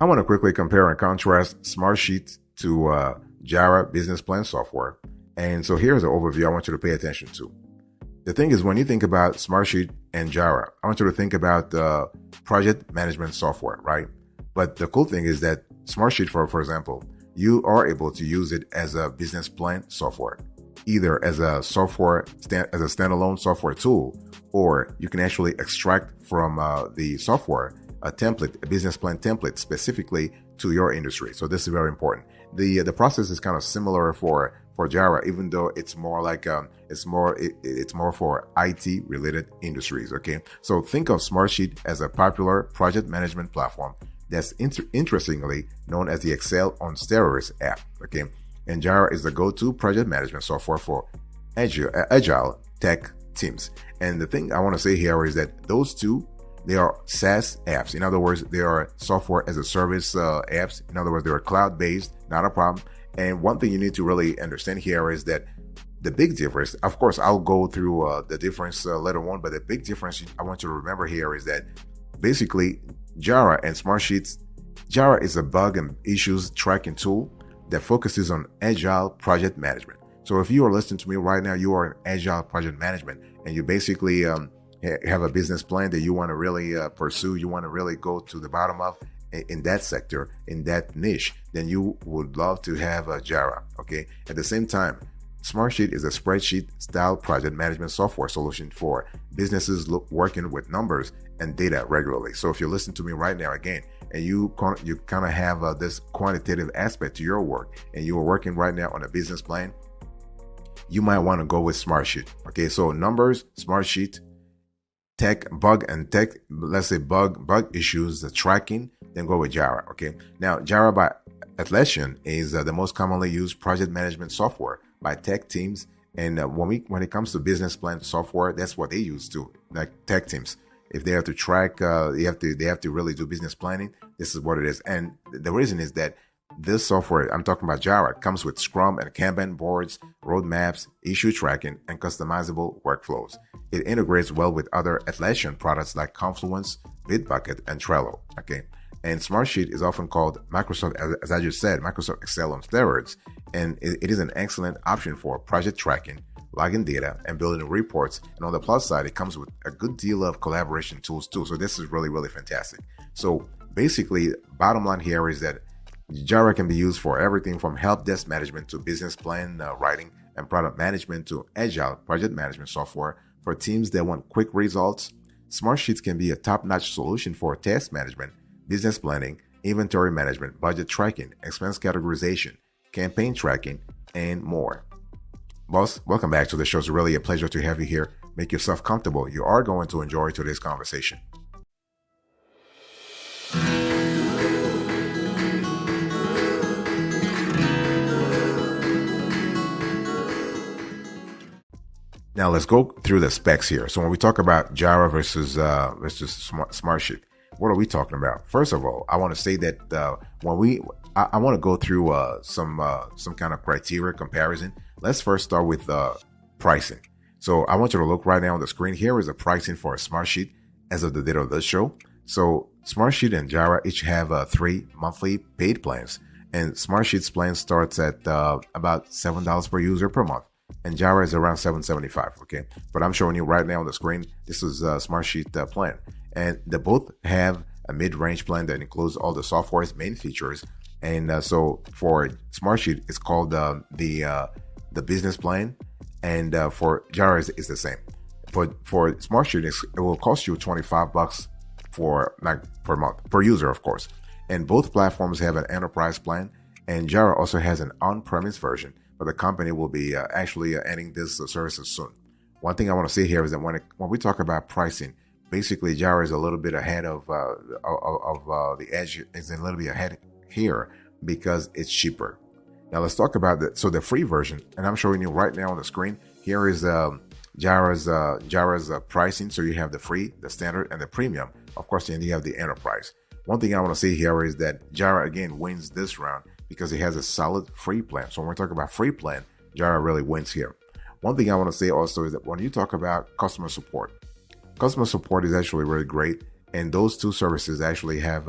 I want to quickly compare and contrast Smartsheet to Jira business plan software. And so here's an overview I want you to pay attention to. The thing is, when you think about Smartsheet and Jira, I want you to think about project management software, right? But the cool thing is that Smartsheet, for example, you are able to use it as a business plan software, either as a standalone software tool, or you can actually extract from the software a business plan template specifically to your industry. So this is very important. The process is kind of similar for Jira, even though it's more like it's more for IT related industries. Okay, so think of Smartsheet as a popular project management platform that's interestingly known as the Excel on steroids app. Okay, and Jira is the go-to project management software for agile tech teams. And the thing I want to say here is that those two, they are SaaS apps. In other words, they are software as a service apps. In other words, they are cloud-based, not a problem. And one thing you need to really understand here is that the big difference, of course, I'll go through the difference later on, but the big difference I want you to remember here is that basically Jira and Smartsheet, Jira is a bug and issues tracking tool that focuses on agile project management. So if you are listening to me right now, you are in agile project management, and you basically have a business plan that you want to really pursue, you want to really go to the bottom of in that sector, in that niche, then you would love to have a Jira. Okay. At the same time, Smartsheet is a spreadsheet style project management software solution for businesses working with numbers and data regularly. So if you listen to me right now again, and you kind of have this quantitative aspect to your work, and you are working right now on a business plan, you might want to go with Smartsheet. Okay. So numbers, Smartsheet, bug issues, the tracking, then go with Jira. Okay. Now, Jira by Atlassian is the most commonly used project management software by tech teams. And when it comes to business plan software, that's what they use too, like tech teams. If they have to track, they have to really do business planning. This is what it is. And the reason is that this software, I'm talking about Jira, comes with Scrum and Kanban boards, roadmaps, issue tracking, and customizable workflows. It integrates well with other Atlassian products like Confluence, Bitbucket, and Trello. Okay. And Smartsheet is often called Microsoft, as I just said, Microsoft Excel on steroids. And it is an excellent option for project tracking, logging data, and building reports. And on the plus side, it comes with a good deal of collaboration tools too. So this is really, really fantastic. So basically, bottom line here is that Jira can be used for everything from help desk management to business plan writing and product management to agile project management software for teams that want quick results. Smartsheets can be a top-notch solution for task management, business planning, inventory management, budget tracking, expense categorization, campaign tracking, and more. Boss, welcome back to the show. It's really a pleasure to have you here. Make yourself comfortable. You are going to enjoy today's conversation. Now let's go through the specs here. So when we talk about Jira versus Smartsheet, what are we talking about? First of all, I want to say that I want to go through some kind of criteria comparison. Let's first start with pricing. So I want you to look right now on the screen. Here is the pricing for a Smartsheet as of the date of this show. So Smartsheet and Jira each have 3 monthly paid plans, and Smartsheet's plan starts at about $7 per user per month. And Jira is around $7.75. Okay, but I'm showing you right now on the screen. This is a Smartsheet plan, and they both have a mid-range plan that includes all the software's main features. And so for Smartsheet, it's called the business plan, and for Jira, it's the same. For Smartsheet, it will cost you $25 per month per user, of course. And both platforms have an enterprise plan, and Jira also has an on-premise version. But the company will be actually adding this services soon. One thing I want to say here is that when we talk about pricing, basically Jira is a little bit ahead of the edge. Is a little bit ahead here because it's cheaper. Now let's talk about the free version, and I'm showing you right now on the screen. Here is Jira's pricing. So you have the free, the standard, and the premium. Of course, then you have the enterprise. One thing I want to say here is that Jira again wins this round because it has a solid free plan. So when we're talking about free plan, Jira really wins here. One thing I want to say also is that when you talk about customer support is actually really great. And those two services actually have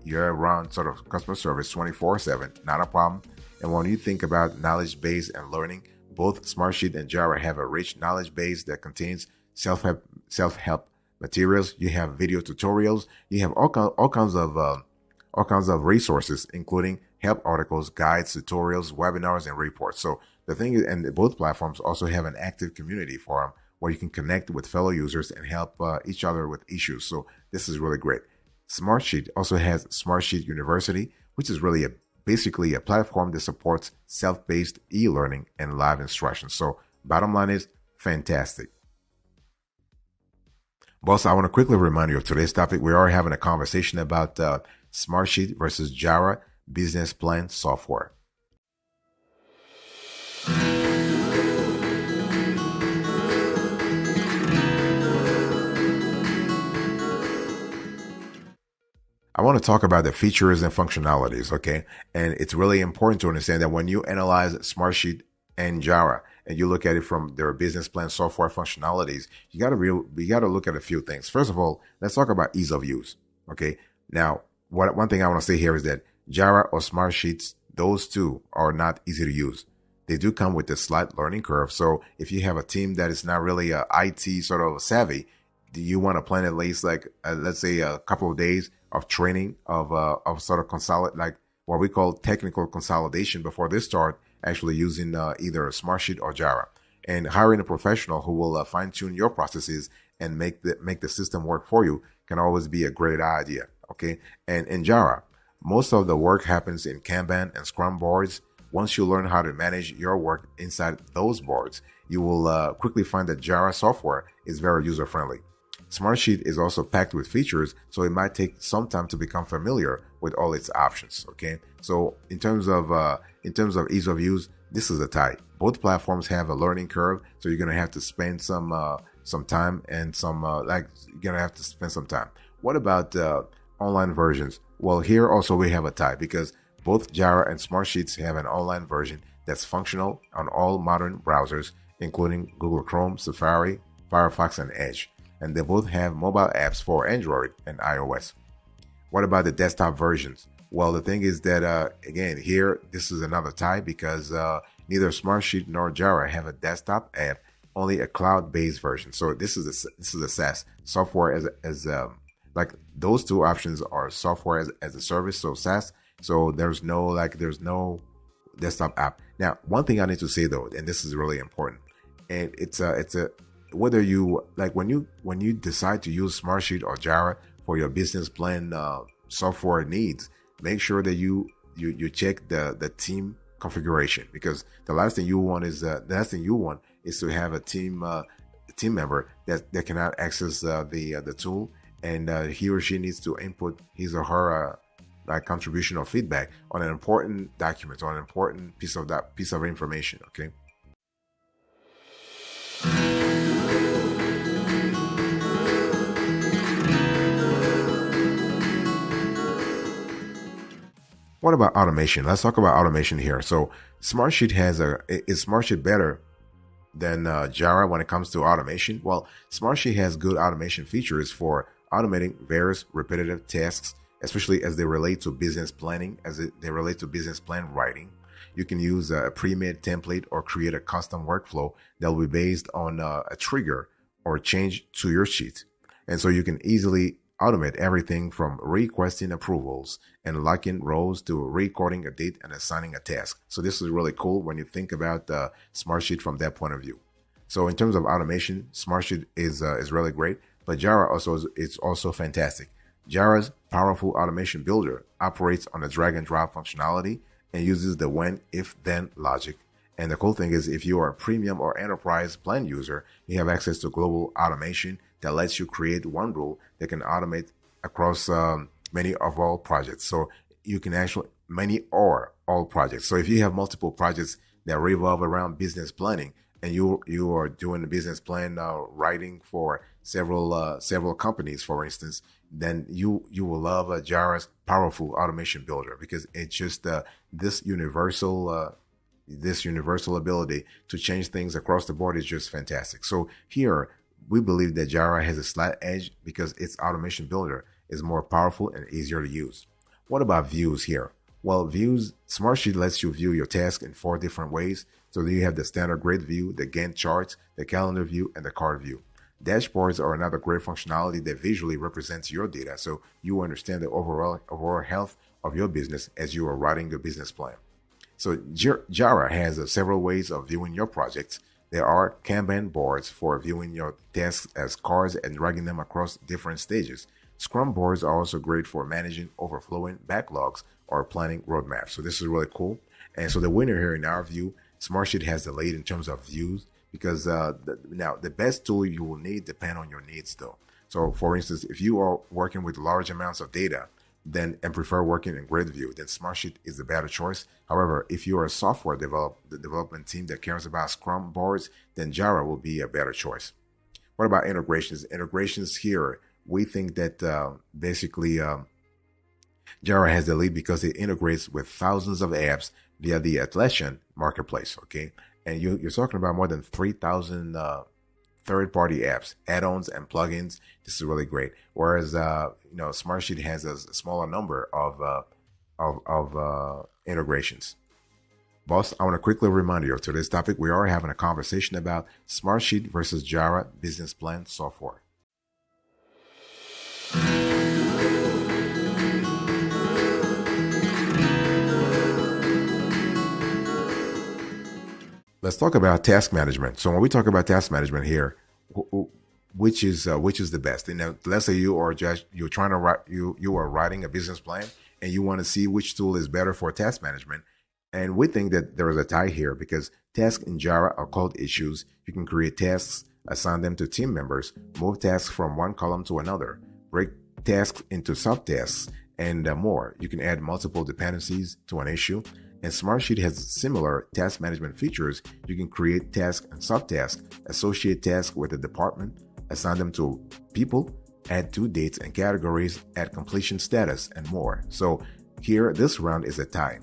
year-round sort of customer service 24/7, not a problem. And when you think about knowledge base and learning, both Smartsheet and Jira have a rich knowledge base that contains self-help materials. You have video tutorials. You have all kinds of resources, including help articles, guides, tutorials, webinars, and reports. So the thing is, and both platforms also have an active community forum where you can connect with fellow users and help each other with issues. So this is really great. Smartsheet also has Smartsheet University, which is really basically a platform that supports self-paced e-learning and live instruction. So bottom line is fantastic. Boss, I want to quickly remind you of today's topic. We are having a conversation about Smartsheet versus Jira business plan software. I want to talk about the features and functionalities, okay? And it's really important to understand that when you analyze Smartsheet and Jira and you look at it from their business plan software functionalities, you got to look at a few things. First of all, let's talk about ease of use, okay? Now, one thing I want to say here is that Jira or Smartsheets, those two are not easy to use. They do come with a slight learning curve. So if you have a team that is not really IT sort of savvy, do you want to plan at least like let's say a couple of days of training of sort of consolidate, like what we call technical consolidation before they start actually using either a Smartsheet or Jira, and hiring a professional who will fine tune your processes and make the system work for you can always be a great idea. Okay, and in Jira, most of the work happens in Kanban and Scrum boards. Once you learn how to manage your work inside those boards, you will quickly find that Jira software is very user friendly. Smartsheet is also packed with features, so it might take some time to become familiar with all its options. Okay, so in terms of ease of use, this is a tie. Both platforms have a learning curve, so you're gonna have to spend some time and you're gonna have to spend some time. What about online versions? Well, here also we have a tie because both Jira and Smartsheets have an online version that's functional on all modern browsers, including Google Chrome, Safari, Firefox, and Edge. And they both have mobile apps for Android and iOS. What about the desktop versions? Well, the thing is that, again, here, this is another tie because neither Smartsheet nor Jira have a desktop app, only a cloud-based version. So this is a SaaS, software as like those two options are software as a service, so SaaS. So there's no desktop app. Now, one thing I need to say though, and this is really important, and it's a whether you like when you decide to use Smartsheet or Jira for your business plan software needs, make sure that you check the team configuration, because the last thing you want is to have a team member that cannot access the tool, and he or she needs to input his or her like contribution or feedback on an important document, on an important piece of information. Okay. What about automation? Let's talk about automation here. So Smartsheet is Smartsheet better than Jira when it comes to automation? Well, Smartsheet has good automation features for automating various repetitive tasks, especially as they relate to business planning, they relate to business plan writing. You can use a pre-made template or create a custom workflow that will be based on a trigger or change to your sheet. And so you can easily automate everything from requesting approvals and locking rows to recording a date and assigning a task. So this is really cool when you think about Smartsheet from that point of view. So in terms of automation, Smartsheet is really great, but Jira is also fantastic. Jira's powerful automation builder operates on a drag and drop functionality and uses the when, if, then logic. And the cool thing is, if you are a premium or enterprise plan user, you have access to global automation that lets you create one rule that can automate across many of all projects. So you can actually many or all projects. So if you have multiple projects that revolve around business planning, and you are doing the business plan writing for several companies, for instance, then you will love Jira's powerful automation builder, because it's just this universal ability to change things across the board is just fantastic. So here we believe that Jira has a slight edge because its automation builder is more powerful and easier to use. What about views here? Well, views, Smartsheet lets you view your task in 4 different ways. So you have the standard grid view, the Gantt charts, the calendar view, and the card view. Dashboards are another great functionality that visually represents your data so you understand the overall health of your business as you are writing your business plan. So Jira has several ways of viewing your projects. There are Kanban boards for viewing your tasks as cards and dragging them across different stages. Scrum boards are also great for managing overflowing backlogs or planning roadmaps. So this is really cool. And so the winner here in our view, Smartsheet has the lead in terms of views because now the best tool you will need depend on your needs though. So for instance, if you are working with large amounts of data, then and prefer working in grid view, then Smartsheet is the better choice. However, if you are a software development team that cares about Scrum boards, then Jira will be a better choice. What about integrations? Integrations here, we think that basically Jira has the lead because it integrates with thousands of apps via the Atlassian marketplace. Okay, and you're talking about more than 3,000 third-party apps, add-ons, and plugins. This is really great. Whereas Smartsheet has a smaller number of integrations. Boss, I want to quickly remind you of today's topic. We are having a conversation about Smartsheet versus Jira business plan software. Let's talk about task management. So when we talk about task management here, which is the best? Let's say you are writing a business plan and you want to see which tool is better for task management. And we think that there is a tie here because tasks in Jira are called issues. You can create tasks, assign them to team members, move tasks from one column to another, break tasks into subtasks, and more. You can add multiple dependencies to an issue. And Smartsheet has similar task management features. You can create tasks and subtasks, associate tasks with a department, assign them to people, add due dates and categories, add completion status, and more. So here, this round is a tie.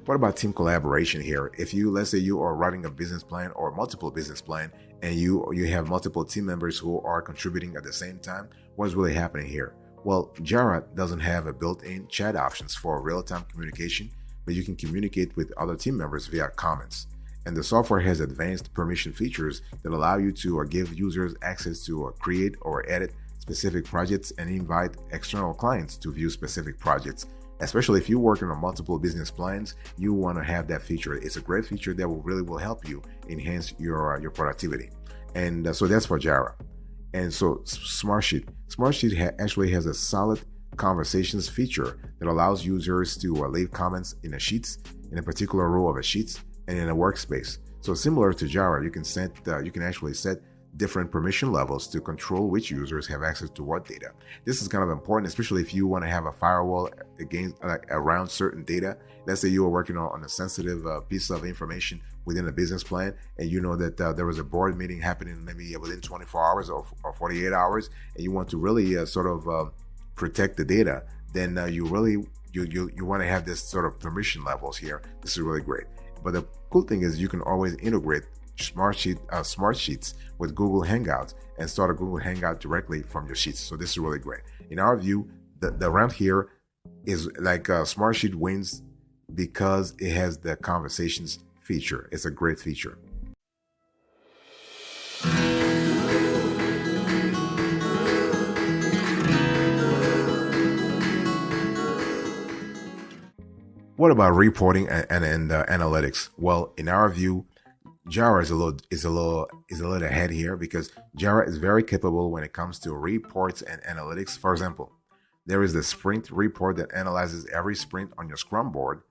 What about team collaboration here? If let's say you are writing a business plan or multiple business plan, and you have multiple team members who are contributing at the same time, what's really happening here? Well, Jira doesn't have a built-in chat options for real-time communication, but you can communicate with other team members via comments. And the software has advanced permission features that allow you to give users access to create or edit specific projects and invite external clients to view specific projects. Especially if you're working on multiple business plans, you want to have that feature. It's a great feature that will help you enhance your productivity. And so that's for Jira. And so Smartsheet actually has a solid conversations feature that allows users to leave comments in a particular row of a sheets and in a workspace. So similar to Jira, you can actually set different permission levels to control which users have access to what data. This is kind of important, especially if you want to have a firewall around certain data. Let's say you are working on a sensitive piece of information within a business plan, and you know that there was a board meeting happening maybe within 24 hours or 48 hours, and you want to really protect the data, then you want to have this sort of permission levels here. This is really great. But the cool thing is you can always integrate Smartsheets with Google Hangouts and start a Google Hangout directly from your sheets. So this is really great. In our view, the round here is like Smartsheet wins because it has the conversations feature. It's a great feature. What about reporting and analytics? Well, in our view, Jira is a little ahead here because Jira is very capable when it comes to reports and analytics. For example, there is the sprint report that analyzes every sprint on your Scrum board.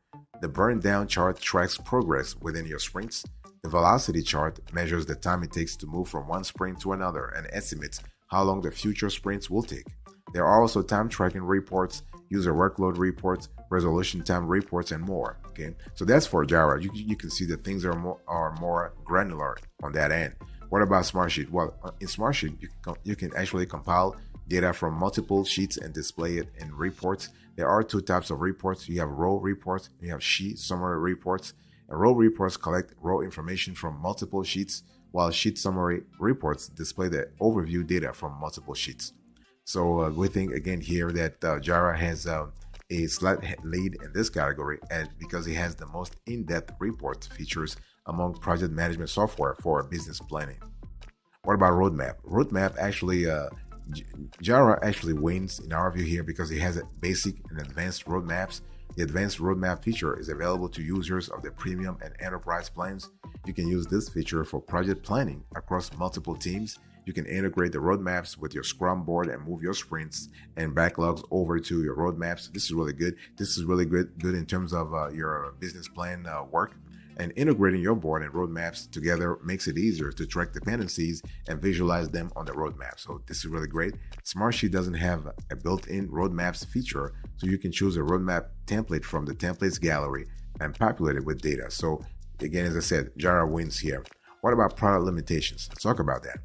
The burn down chart tracks progress within your sprints. The velocity chart measures the time it takes to move from one sprint to another and estimates how long the future sprints will take. There are also time tracking reports, user workload reports, resolution time reports, and more. Okay, so that's for Jira. You can see that things are more granular on that end. What about Smartsheet? Well, in Smartsheet, you can actually compile data from multiple sheets and display it in reports. There are 2 types of reports. You have row reports, and you have sheet summary reports. And row reports collect raw information from multiple sheets, while sheet summary reports display the overview data from multiple sheets. So we think again here that Jira has a slight lead in this category because it has the most in-depth report features among project management software for business planning. What about Roadmap? Roadmap actually, Jira actually wins in our view here because it has a basic and advanced roadmaps. The advanced roadmap feature is available to users of the premium and enterprise plans. You can use this feature for project planning across multiple teams. You can integrate the roadmaps with your Scrum board and move your sprints and backlogs over to your roadmaps. This is really good. This is really good in terms of your business plan work. And integrating your board and roadmaps together makes it easier to track dependencies and visualize them on the roadmap. So this is really great. Smartsheet doesn't have a built-in roadmaps feature, so you can choose a roadmap template from the templates gallery and populate it with data. So again, as I said, Jira wins here. What about product limitations? Let's talk about that.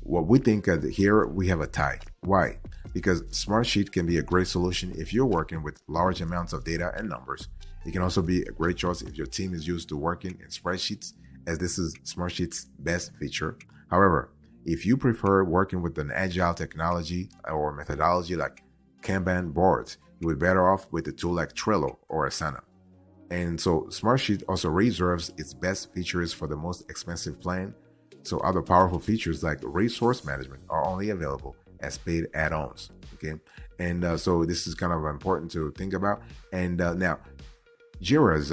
What we think here, we have a tie. Why? Because Smartsheet can be a great solution if you're working with large amounts of data and numbers. It can also be a great choice if your team is used to working in spreadsheets, as this is Smartsheet's best feature. However, if you prefer working with an agile technology or methodology like Kanban boards, you would be better off with a tool like Trello or Asana. And so Smartsheet also reserves its best features for the most expensive plan. So other powerful features like resource management are only available as paid add-ons. Okay, and so this is kind of important to think about. And now, Jira's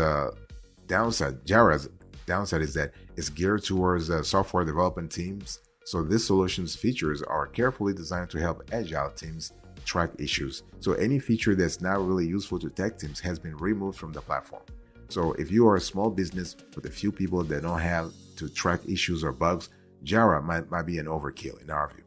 downside is that it's geared towards software development teams. So this solution's features are carefully designed to help agile teams track issues. So any feature that's not really useful to tech teams has been removed from the platform. So if you are a small business with a few people that don't have to track issues or bugs, Jira might be an overkill in our view.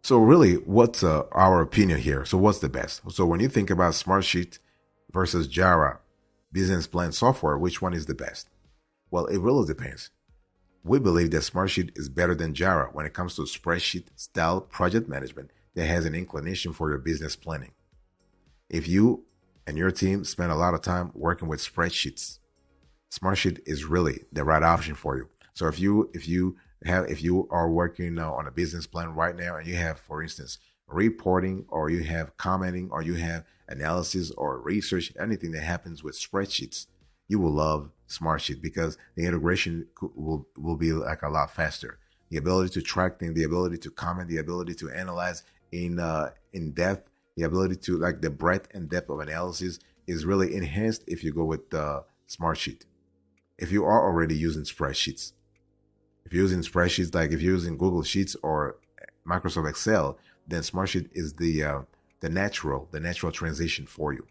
So really, what's our opinion here? So what's the best? So when you think about Smartsheet versus Jira business plan software, which one is the best? Well, it really depends. We believe that Smartsheet is better than Jira when it comes to spreadsheet style project management that has an inclination for your business planning. If you and your team spend a lot of time working with spreadsheets, Smartsheet is really the right option for you. So if you are working on a business plan right now and you have, for instance, reporting, or you have commenting, or you have analysis or research, anything that happens with spreadsheets, you will love Smartsheet because the integration will be like a lot faster. The ability to track things, the ability to comment, the ability to analyze in depth, the ability to like the breadth and depth of analysis is really enhanced if you go with Smartsheet. If you are already using spreadsheets, if you're using spreadsheets, like if you're using Google Sheets or Microsoft Excel, then Smartsheet is the natural transition for you.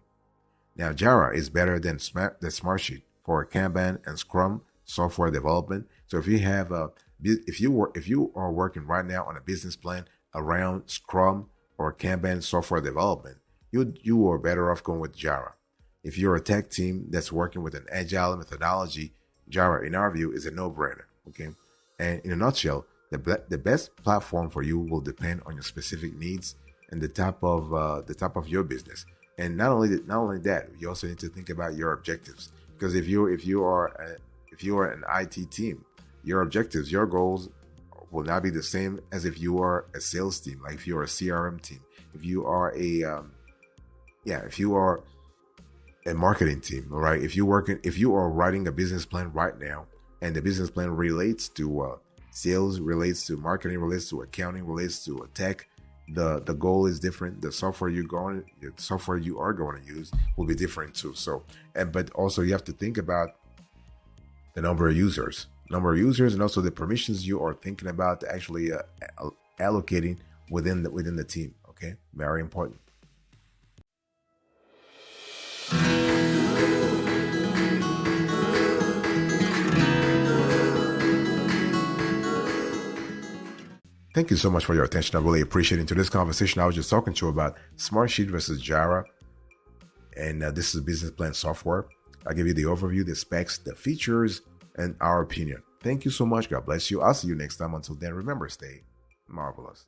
Now, Jira is better than Smartsheet for Kanban and Scrum software development. So if you are working right now on a business plan around Scrum or Kanban software development, you are better off going with Jira. If you're a tech team that's working with an agile methodology, Jira, in our view, is a no-brainer. Okay. And in a nutshell, the best platform for you will depend on your specific needs and the type of your business. And not only that, you also need to think about your objectives. Because if you are an IT team, your objectives, your goals will not be the same as if you are a sales team. Like if you're a CRM team, if you are a marketing team, all right. If you are writing a business plan right now, and the business plan relates to sales, relates to marketing, relates to accounting, relates to tech, the goal is different. The software you are going to use will be different too. So, but also you have to think about the number of users, and also the permissions you are thinking about actually allocating within the team. Okay, very important. Thank you so much for your attention. I really appreciate it. In today's conversation, I was just talking to you about Smartsheet versus Jira, and this is business plan software. I give you the overview, the specs, the features, and our opinion. Thank you so much. God bless you. I'll see you next time. Until then, remember, stay marvelous.